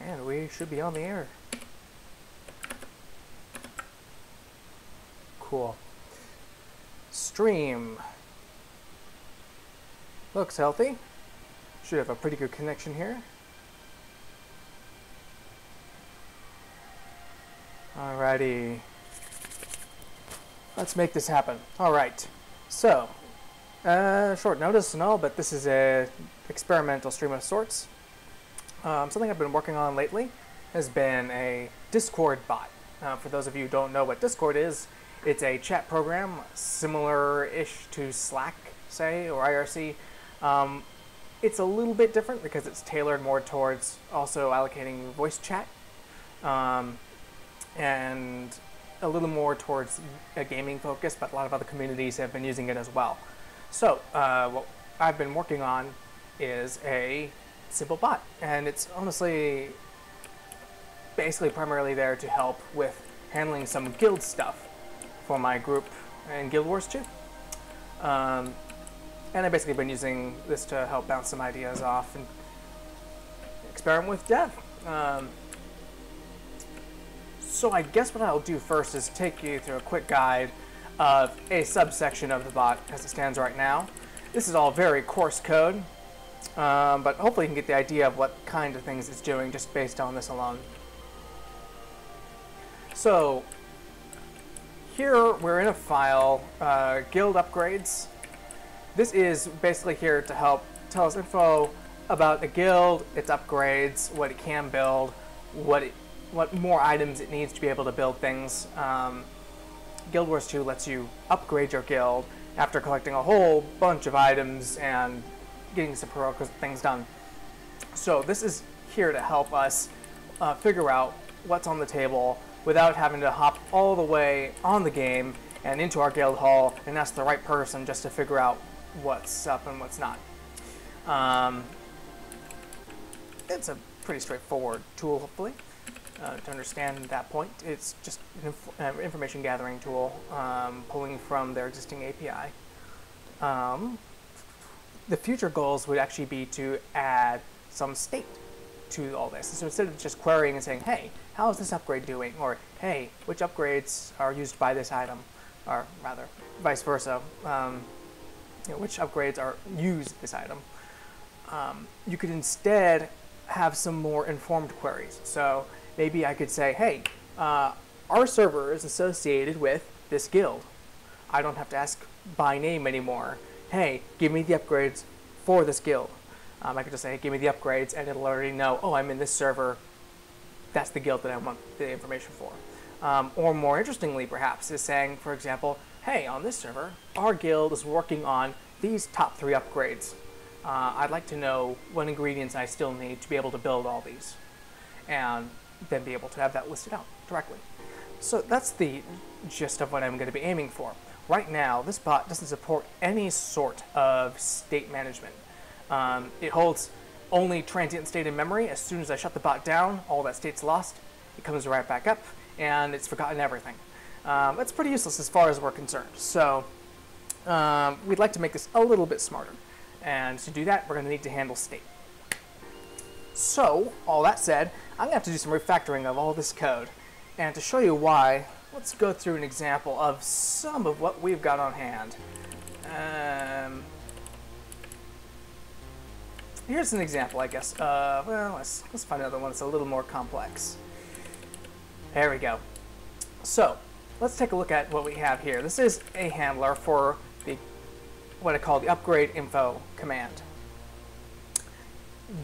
And we should be on the air. Cool. Stream. Looks healthy. Should have a pretty good connection here. Alrighty. Let's make this happen. Alright. So, short notice and all, but this is a experimental stream of sorts. Something I've been working on lately has been a Discord bot. For those of you who don't know what Discord is, it's a chat program similar-ish to Slack, say, or IRC. It's a little bit different because it's tailored more towards also allocating voice chat, and a little more towards a gaming focus, but a lot of other communities have been using it as well. So what I've been working on is a simple bot, and it's honestly basically primarily there to help with handling some guild stuff for my group in Guild Wars 2. And I've basically been using this to help bounce some ideas off and experiment with dev. So I guess what I'll do first is take you through a quick guide of a subsection of the bot as it stands right now. This is all very coarse code, but hopefully you can get the idea of what kind of things it's doing just based on this alone. So here we're in a file, guild upgrades. This is basically here to help tell us info about the guild, its upgrades, what it can build, what more items it needs to be able to build things. Guild Wars 2 lets you upgrade your guild after collecting a whole bunch of items and getting some heroic things done. So this is here to help us figure out what's on the table without having to hop all the way on the game and into our guild hall and ask the right person just to figure out what's up and what's not. It's a pretty straightforward tool, hopefully. To understand that point, it's just an information gathering tool, pulling from their existing API. The future goals would actually be to add some state to all this. So instead of just querying and saying, hey, how is this upgrade doing? Or, hey, which upgrades are used by this item? Or rather, vice versa. Which upgrades are used this item? You could instead have some more informed queries. So maybe I could say, hey, our server is associated with this guild. I don't have to ask by name anymore. Hey, give me the upgrades for this guild. I could just say, hey, give me the upgrades, and it'll already know, oh, I'm in this server. That's the guild that I want the information for. Or more interestingly, perhaps, is saying, for example, hey, on this server, our guild is working on these top 3 upgrades. I'd like to know what ingredients I still need to be able to build all these. And then be able to have that listed out directly. So that's the gist of what I'm going to be aiming for. Right now, this bot doesn't support any sort of state management. It holds only transient state in memory. As soon as I shut the bot down, all that state's lost. It comes right back up, and it's forgotten everything. That's pretty useless as far as we're concerned. So we'd like to make this a little bit smarter. And to do that, we're going to need to handle state. So, all that said, I'm going to have to do some refactoring of all this code. And to show you why, let's go through an example of some of what we've got on hand. Here's an example, I guess. Well, let's find another one that's a little more complex. There we go. So, let's take a look at what we have here. This is a handler for what I call the upgrade info command.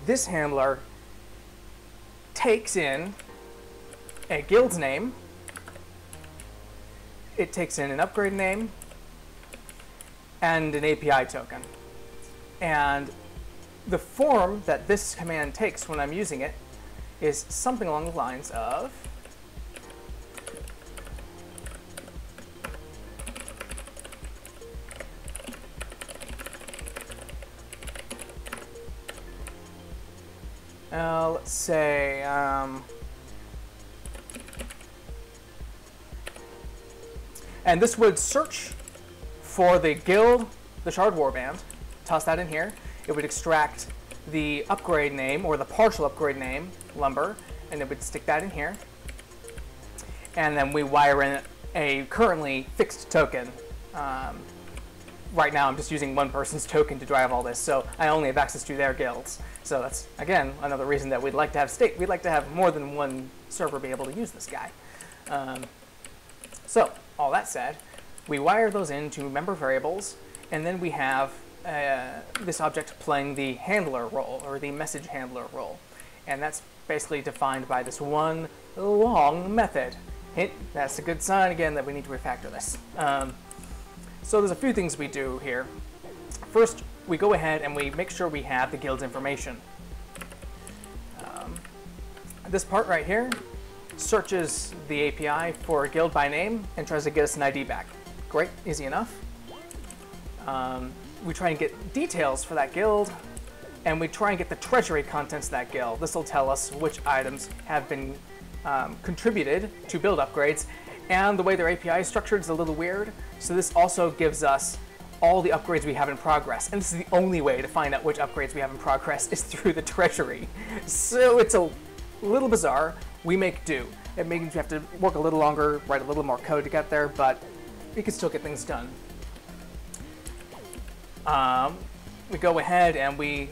This handler takes in a guild's name, it takes in an upgrade name, and an API token. And the form that this command takes when I'm using it is something along the lines of let's say, and this would search for the guild, the shard warband, toss that in here. It would extract the upgrade name, or the partial upgrade name, lumber, and it would stick that in here. And then we wire in a currently fixed token. Right now I'm just using one person's token to drive all this, so I only have access to their guilds. So that's, again, another reason that we'd like to have state. We'd like to have more than one server be able to use this guy. So, all that said, we wire those into member variables, and then we have this object playing the handler role, or the message handler role. And that's basically defined by this one long method. Hint, that's a good sign, again, that we need to refactor this. So there's a few things we do here. First, we go ahead and we make sure we have the guild's information. This part right here searches the API for a guild by name and tries to get us an ID back. Great, easy enough. We try and get details for that guild, and we try and get the treasury contents of that guild. This will tell us which items have been contributed to build upgrades, and the way their API is structured is a little weird, so this also gives us all the upgrades we have in progress, and this is the only way to find out which upgrades we have in progress is through the treasury. So it's a little bizarre. We make do. It means we have to work a little longer, write a little more code to get there, but we can still get things done. We go ahead and we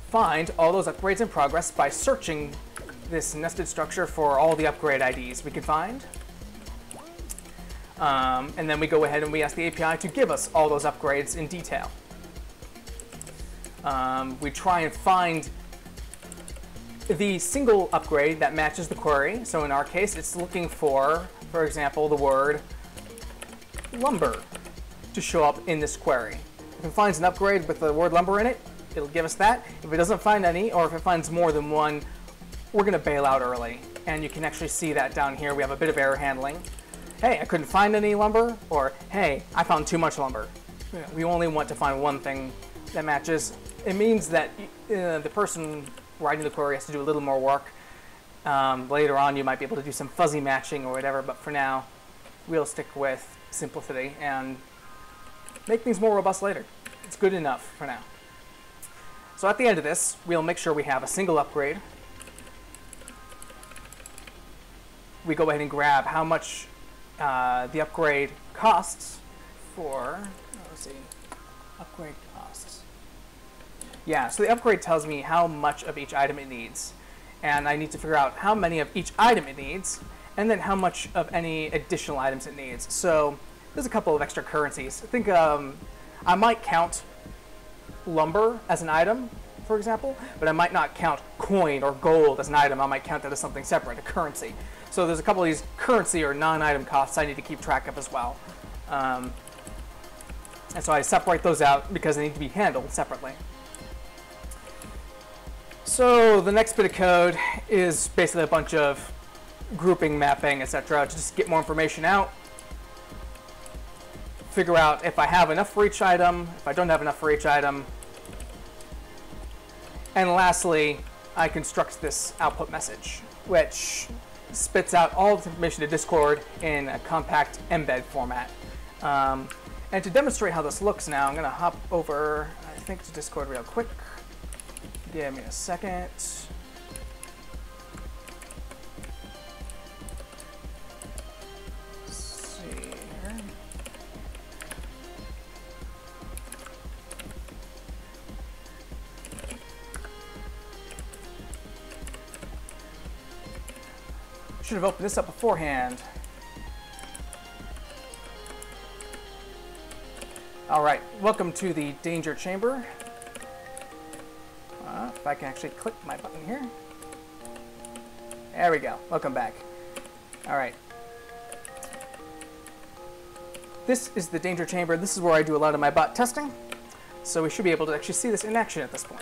find all those upgrades in progress by searching this nested structure for all the upgrade IDs we can find. And then we go ahead and we ask the API to give us all those upgrades in detail. We try and find the single upgrade that matches the query. So in our case, it's looking for example, the word lumber to show up in this query. If it finds an upgrade with the word lumber in it, it'll give us that. If it doesn't find any, or if it finds more than one, we're going to bail out early. And you can actually see that down here. We have a bit of error handling. Hey, I couldn't find any lumber, or hey, I found too much lumber. We only want to find one thing that matches. It means that the person writing the query has to do a little more work. Later on, you might be able to do some fuzzy matching or whatever, but for now, we'll stick with simplicity and make things more robust later. It's good enough for now. So at the end of this, we'll make sure we have a single upgrade. We go ahead and grab how much the upgrade costs for, let's see, upgrade costs. Yeah, so the upgrade tells me how much of each item it needs. And I need to figure out how many of each item it needs, and then how much of any additional items it needs. So there's a couple of extra currencies. I think I might count lumber as an item, for example, but I might not count coin or gold as an item. I might count that as something separate, a currency. So there's a couple of these currency or non-item costs I need to keep track of as well. And so I separate those out because they need to be handled separately. So the next bit of code is basically a bunch of grouping, mapping, etc. to just get more information out, figure out if I have enough for each item, if I don't have enough for each item, and lastly, I construct this output message, which spits out all the information to Discord in a compact embed format. And to demonstrate how this looks now, I'm going to hop over, I think, to Discord real quick. Give me a second. Let's see here. Should have opened this up beforehand. All right, welcome to the danger chamber. If I can actually click my button here. There we go. Welcome back. All right. This is the danger chamber. This is where I do a lot of my bot testing. So we should be able to actually see this in action at this point.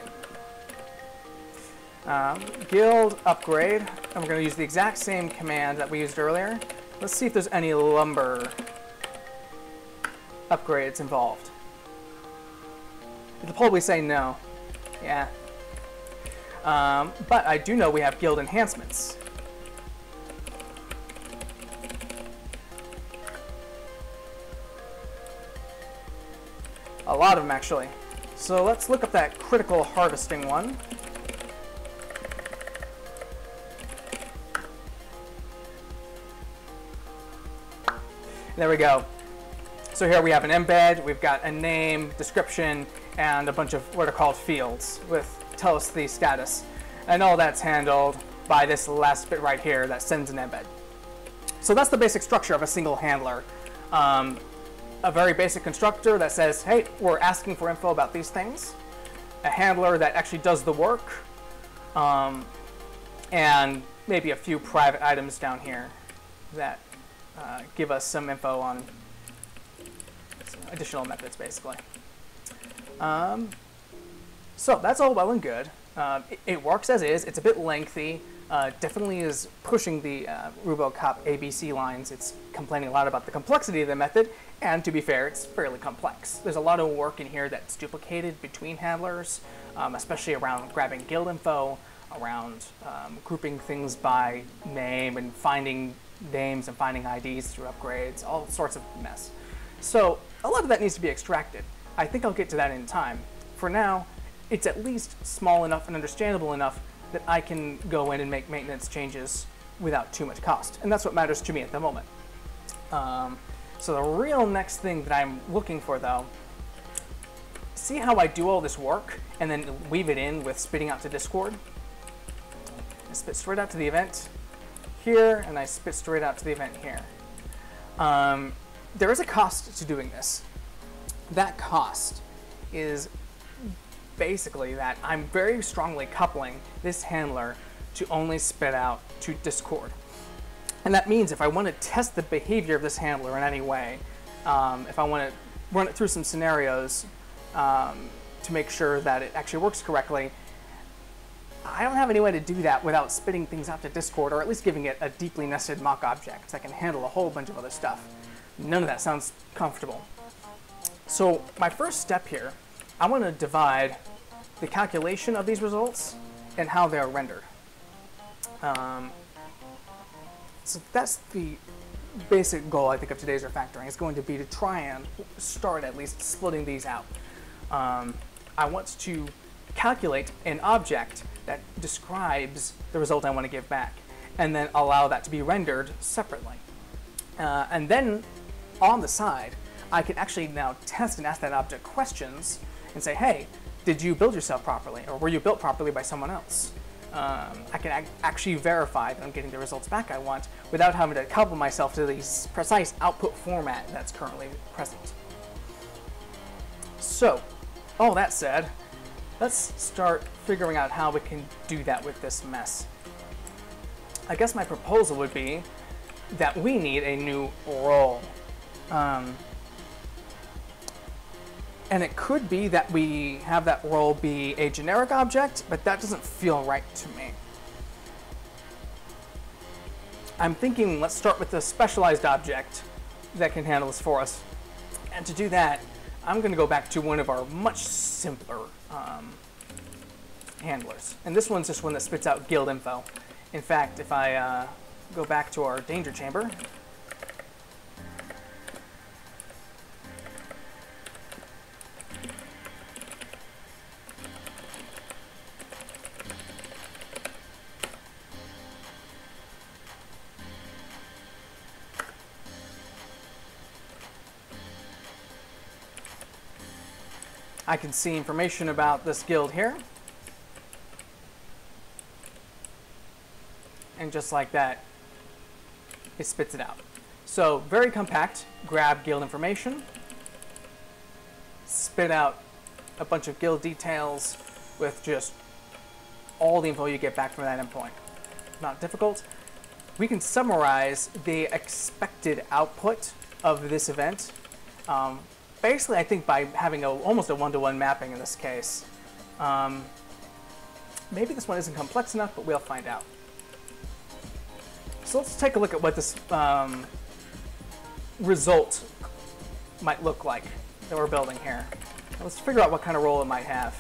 Guild upgrade. And we're going to use the exact same command that we used earlier. Let's see if there's any lumber upgrades involved. It'll probably say no. Yeah. But I do know we have guild enhancements. A lot of them, actually. So let's look up that critical harvesting one. There we go. So here we have an embed, we've got a name, description, and a bunch of what are called fields with tell us the status. And all that's handled by this last bit right here that sends an embed. So that's the basic structure of a single handler. A very basic constructor that says, hey, we're asking for info about these things. A handler that actually does the work. And maybe a few private items down here that give us some info on additional methods, basically. So that's all well and good. It works as is. It's a bit lengthy. Definitely is pushing the RuboCop ABC lines. It's complaining a lot about the complexity of the method, and to be fair, it's fairly complex. There's a lot of work in here that's duplicated between handlers, especially around grabbing guild info, around grouping things by name and finding names and finding IDs through upgrades, all sorts of mess. So a lot of that needs to be extracted. I think I'll get to that in time. For now, it's at least small enough and understandable enough that I can go in and make maintenance changes without too much cost. And that's what matters to me at the moment. So the real next thing that I'm looking for, though, see how I do all this work and then weave it in with spitting out to Discord? I spit straight out to the event here, and I spit straight out to the event here. There is a cost to doing this. That cost is basically that I'm very strongly coupling this handler to only spit out to Discord. And that means if I want to test the behavior of this handler in any way, if I want to run it through some scenarios to make sure that it actually works correctly, I don't have any way to do that without spitting things out to Discord, or at least giving it a deeply nested mock object that can handle a whole bunch of other stuff. None of that sounds comfortable. So my first step here, I want to divide the calculation of these results and how they're rendered. So that's the basic goal, I think, of today's refactoring. Is going to be to try and start at least splitting these out. I want to calculate an object that describes the result I want to give back, and then allow that to be rendered separately. And then on the side, I can actually now test and ask that object questions and say, hey, did you build yourself properly, or were you built properly by someone else? I can actually verify that I'm getting the results back I want without having to couple myself to the precise output format that's currently present. So, all that said, let's start figuring out how we can do that with this mess. I guess my proposal would be that we need a new role. And it could be that we have that role be a generic object, but that doesn't feel right to me. I'm thinking let's start with a specialized object that can handle this for us. And to do that, I'm going to go back to one of our much simpler handlers. And this one's just one that spits out guild info. In fact, if I go back to our danger chamber, I can see information about this guild here. And just like that, it spits it out. So very compact, grab guild information, spit out a bunch of guild details with just all the info you get back from that endpoint. Not difficult. We can summarize the expected output of this event. Basically, I think by having almost a one-to-one mapping in this case. Maybe this one isn't complex enough, but we'll find out. So let's take a look at what this result might look like that we're building here. Let's figure out what kind of role it might have.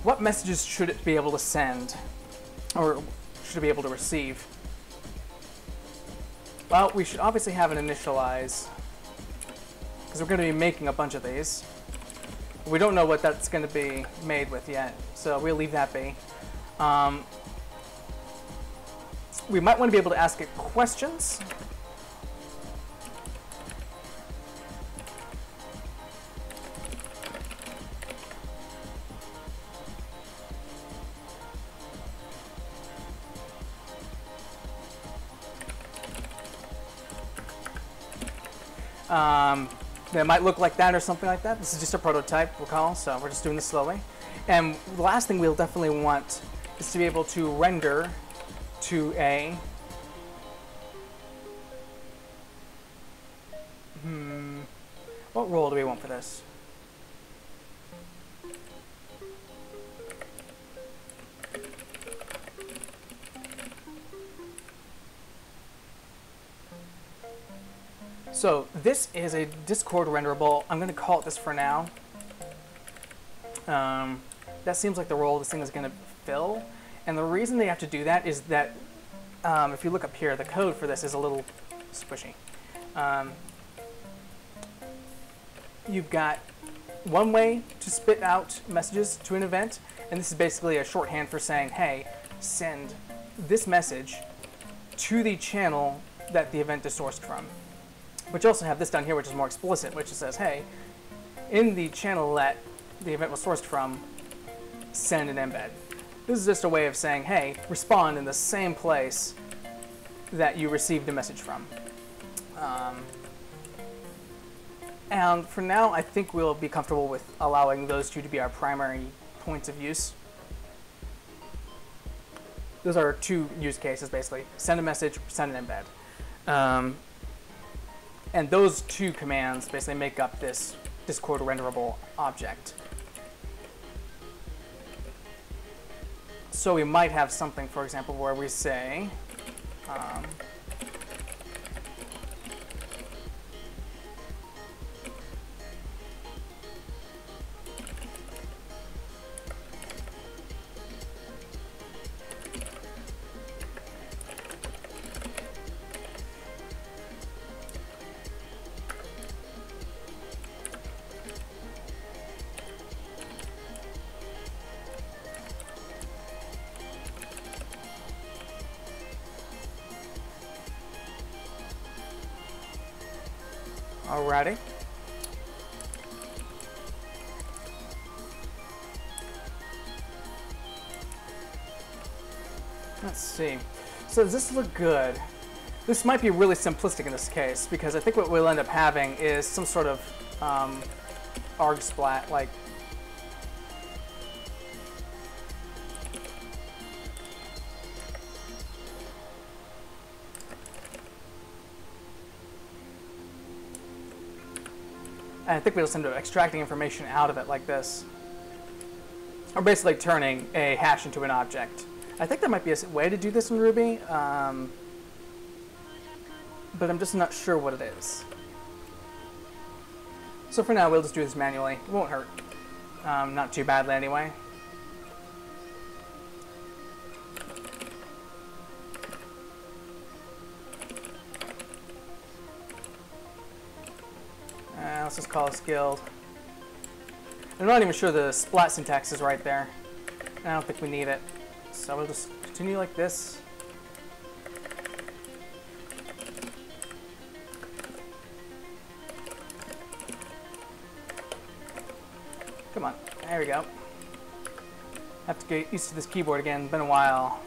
What messages should it be able to send, or should it be able to receive? Well, we should obviously have an initialize, because we're going to be making a bunch of these. We don't know what that's going to be made with yet, so we'll leave that be. we might want to be able to ask it questions. That might look like that or something like that. This is just a prototype, recall, so we're just doing this slowly. And the last thing we'll definitely want is to be able to render to a what role do we want for this? So this is a Discord renderable. I'm going to call it this for now. That seems like the role this thing is going to fill. And the reason they have to do that is that if you look up here, the code for this is a little squishy. You've got one way to spit out messages to an event, and this is basically a shorthand for saying, hey, send this message to the channel that the event is sourced from. But you also have this down here, which is more explicit, which says, hey, in the channel that the event was sourced from, send an embed. This is just a way of saying, hey, respond in the same place that you received a message from. And for now, I think we'll be comfortable with allowing those two to be our primary points of use. Those are two use cases, basically. Send a message, send an embed. And those two commands basically make up this Discord renderable object. So we might have something, for example, where we say, alrighty. Let's see. So does this look good? This might be really simplistic in this case, because I think what we'll end up having is some sort of arg splat, like I think we'll just end up extracting information out of it like this. Or basically turning a hash into an object. I think there might be a way to do this in Ruby, but I'm just not sure what it is. So for now, we'll just do this manually. It won't hurt. Not too badly anyway. Let's just call this guild. I'm not even sure the splat syntax is right there. I don't think we need it. So we'll just continue like this. Come on, there we go. Have to get used to this keyboard again, been a while.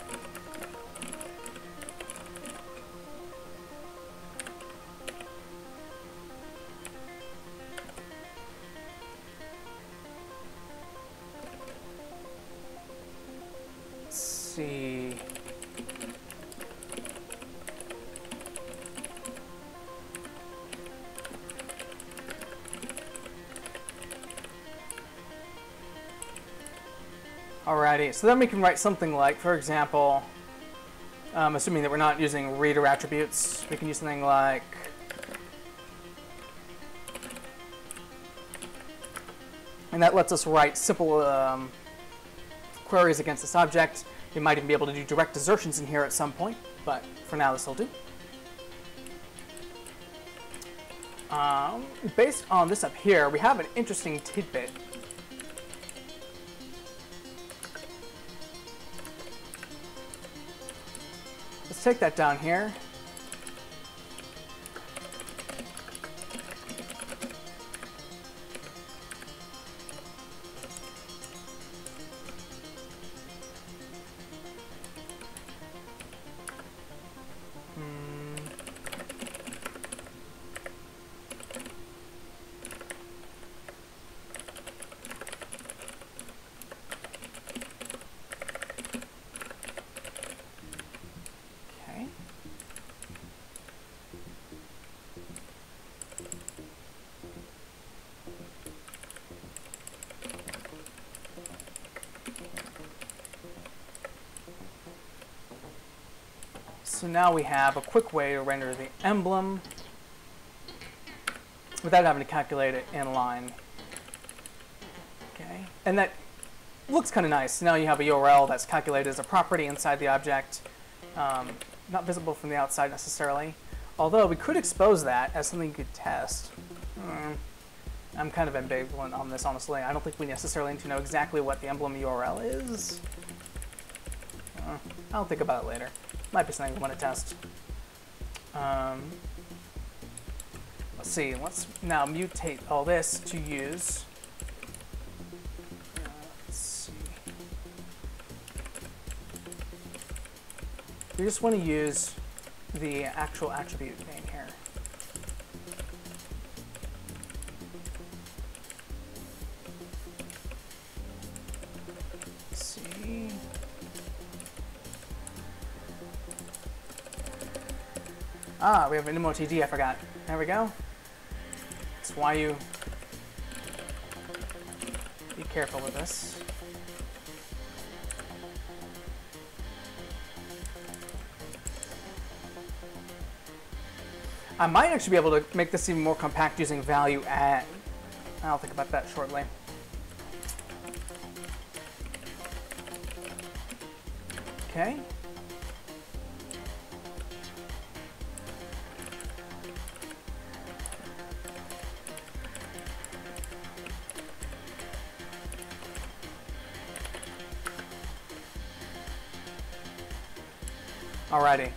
See. Alrighty, so then we can write something like, for example, assuming that we're not using reader attributes, we can use something like and that lets us write simple queries against this object. We might even be able to do direct assertions in here at some point, but for now this will do. Based on this up here, we have an interesting tidbit. let's take that down here. So now we have a quick way to render the emblem without having to calculate it in line. Okay, and that looks kind of nice. Now you have a URL that's calculated as a property inside the object, not visible from the outside necessarily. Although we could expose that as something you could test. I'm kind of ambivalent on this, honestly. I don't think we necessarily need to know exactly what the emblem URL is. I'll think about it later. Might be something we want to test. Let's see. Let's now mutate all this to use. Let's see. We just want to use the actual attribute name here. Let's see. Ah, we have an MOTD, I forgot. There we go. That's why you be careful with this. I might actually be able to make this even more compact using value add. I'll think about that shortly. Okay. Alrighty,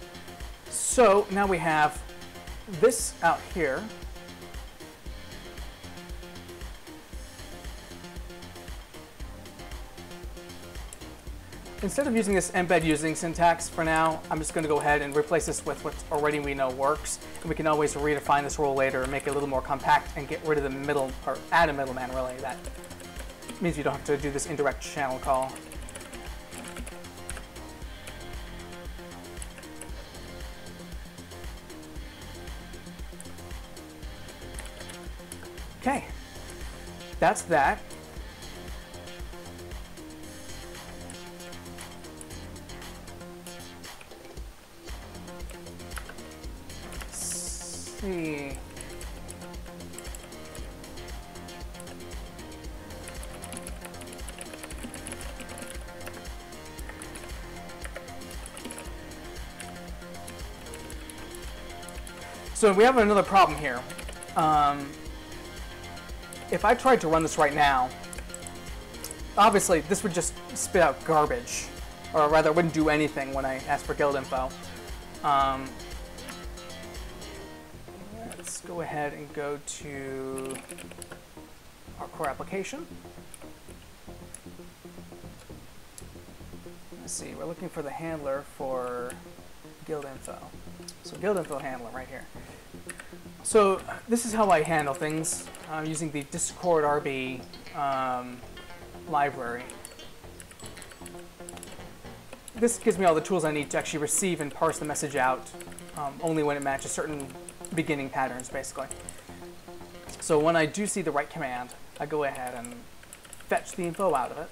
so now we have this out here. Instead of using this embed using syntax for now, I'm just going to go ahead and replace this with what already we know works. And we can always redefine this rule later and make it a little more compact and get rid of the middle, or add a middleman really. That means you don't have to do this indirect channel call. Okay, that's that. Let's see. So we have another problem here. If I tried to run this right now, obviously this would just spit out garbage, or rather it wouldn't do anything when I ask for guild info. Let's go ahead and go to our core application. Let's see, we're looking for the handler for guild info. So guild info handler right here. So this is how I handle things using the Discord RB library. This gives me all the tools I need to actually receive and parse the message out only when it matches certain beginning patterns, basically. So when I do see the right command, I go ahead and fetch the info out of it.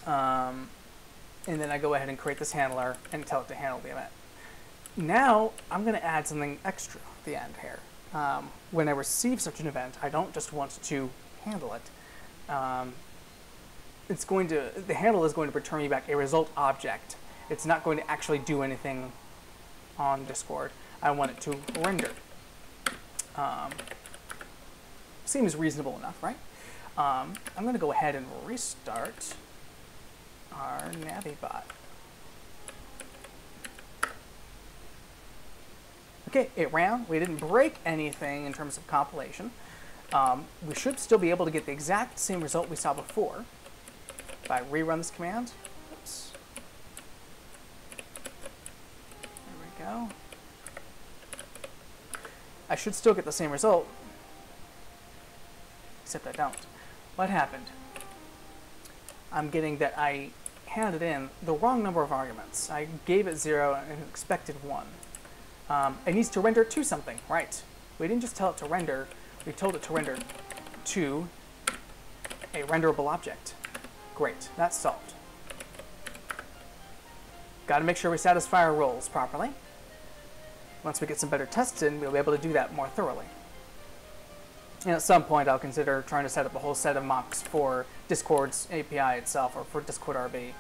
And then I go ahead and create this handler and tell it to handle the event. Now, I'm going to add something extra at the end here. When I receive such an event, I don't just want to handle it. The handle is going to return me back a result object. It's not going to actually do anything on Discord. I want it to render. Seems reasonable enough, right? I'm going to go ahead and restart our Navi-Bot. Okay, it ran. We didn't break anything in terms of compilation. We should still be able to get the exact same result we saw before. If I rerun this command, oops. There we go. I should still get the same result, except I don't. What happened? I'm getting that I handed in the wrong number of arguments. I gave it 0 and expected 1. It needs to render to something, right? We didn't just tell it to render, we told it to render to a renderable object. Great, that's solved. Got to make sure we satisfy our roles properly. Once we get some better tests in, we'll be able to do that more thoroughly. And at some point, I'll consider trying to set up a whole set of mocks for Discord's API itself, or for Discord RB.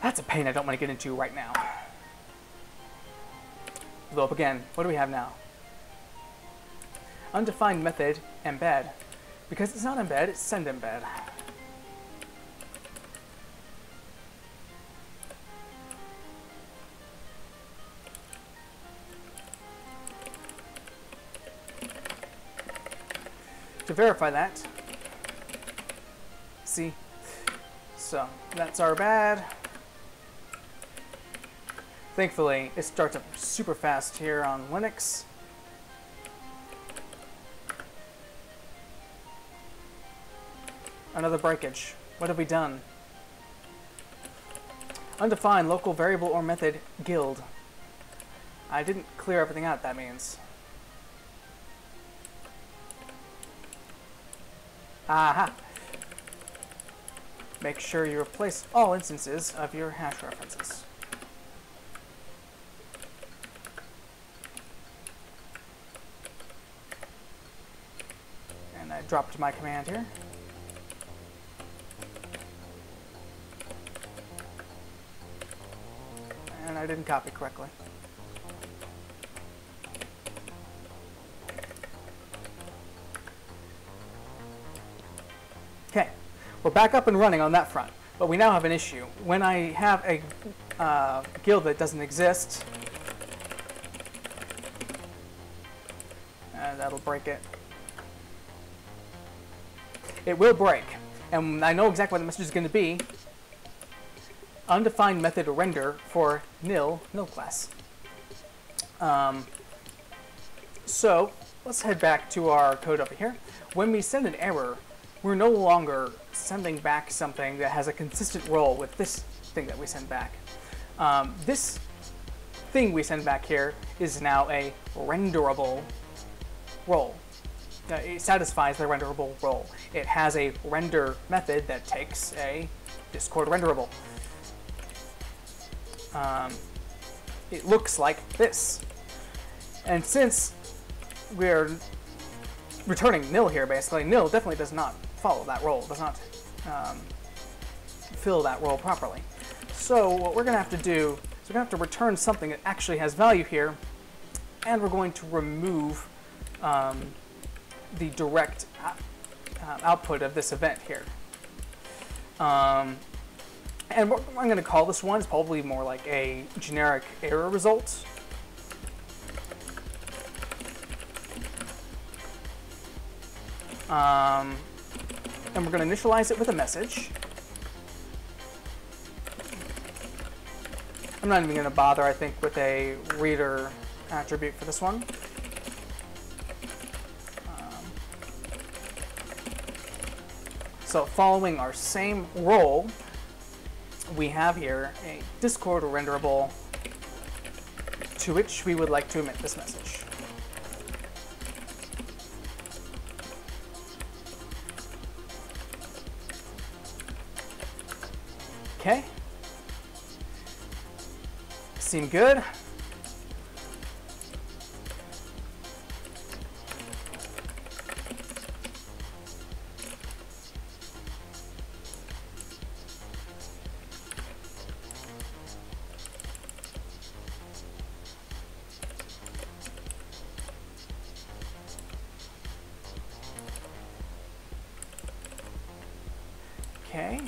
That's a pain I don't want to get into right now. Blow up again. What do we have now? Undefined method embed. Because it's not embed, it's send embed. To verify that, see, so that's our bad. Thankfully, it starts up super fast here on Linux. Another breakage. What have we done? Undefined local variable or method guild. I didn't clear everything out, that means. Aha! Make sure you replace all instances of your hash references. And I dropped my command here. And I didn't copy correctly. Okay, we're back up and running on that front, but we now have an issue. When I have a guild that doesn't exist, that'll break it. It will break, and I know exactly what the message is going to be. Undefined method render for nil class. So let's head back to our code over here. When we send an error, we're no longer sending back something that has a consistent role with this thing that we send back. This thing we send back here is now a renderable role. It satisfies the renderable role. It has a render method that takes a Discord renderable. It looks like this. And since we're returning nil here, basically, nil definitely does not follow that role, does not fill that role properly. So what we're going to have to do is we're going to have to return something that actually has value here, and we're going to remove the direct output of this event here. And what I'm going to call this one is probably more like a generic error result. And we're going to initialize it with a message. I'm not even going to bother, I think, with a reader attribute for this one. So following our same role, we have here a Discord renderable to which we would like to emit this message. Okay. Seem good. Okay.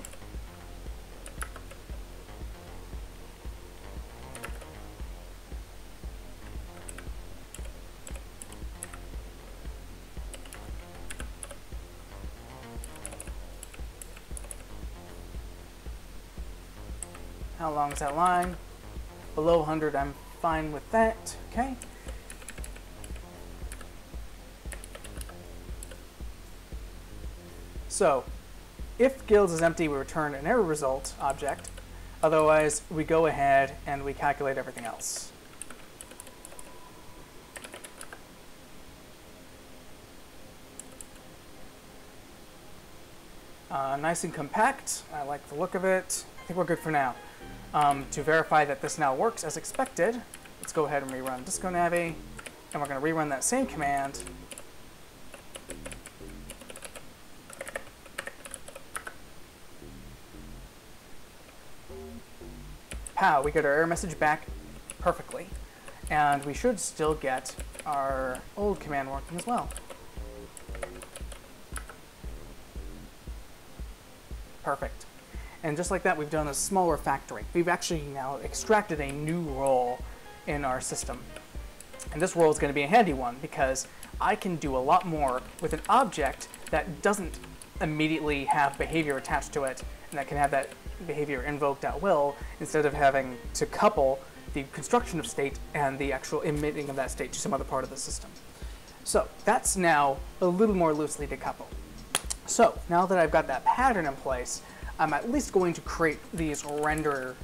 How long is that line? Below 100, I'm fine with that. Okay. So, if guilds is empty, we return an error result object. Otherwise, we go ahead and we calculate everything else. Nice and compact. I like the look of it. I think we're good for now. To verify that this now works as expected, let's go ahead and rerun Disco Navi, and we're going to rerun that same command. Pow, we get our error message back perfectly. And we should still get our old command working as well. Perfect. And just like that, we've done a small refactoring. We've actually now extracted a new role in our system. And this role is going to be a handy one because I can do a lot more with an object that doesn't immediately have behavior attached to it and that can have that behavior invoked at will instead of having to couple the construction of state and the actual emitting of that state to some other part of the system. So that's now a little more loosely decoupled. So now that I've got that pattern in place, I'm at least going to create these renderable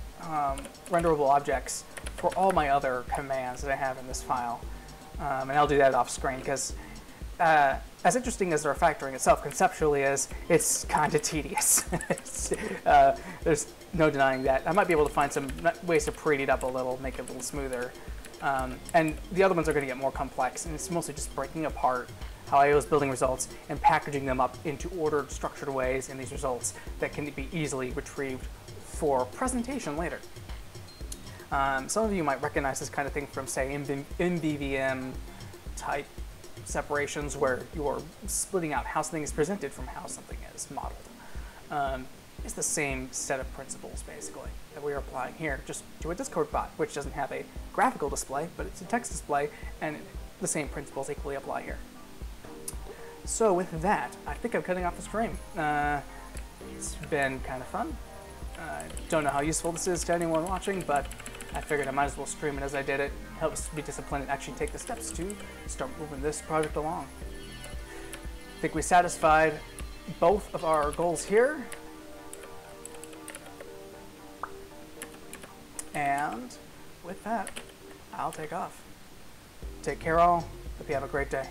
objects for all my other commands that I have in this file. And I'll do that off screen because as interesting as the refactoring itself conceptually is, it's kind of tedious. There's no denying that. I might be able to find some ways to pretty it up a little, make it a little smoother. And the other ones are going to get more complex, and it's mostly just breaking apart how I was building results and packaging them up into ordered, structured ways in these results that can be easily retrieved for presentation later. Some of you might recognize this kind of thing from, say, MVVM type separations where you're splitting out how something is presented from how something is modeled. It's the same set of principles, basically, that we are applying here, just to a Discord bot, which doesn't have a graphical display, but it's a text display, and the same principles equally apply here. So with that, I think I'm cutting off the stream. It's been kind of fun. Don't know how useful this is to anyone watching, but I figured I might as well stream it as I did it. Helps be disciplined and actually take the steps to start moving this project along. I think we satisfied both of our goals here. And with that, I'll take off. Take care all. Hope you have a great day.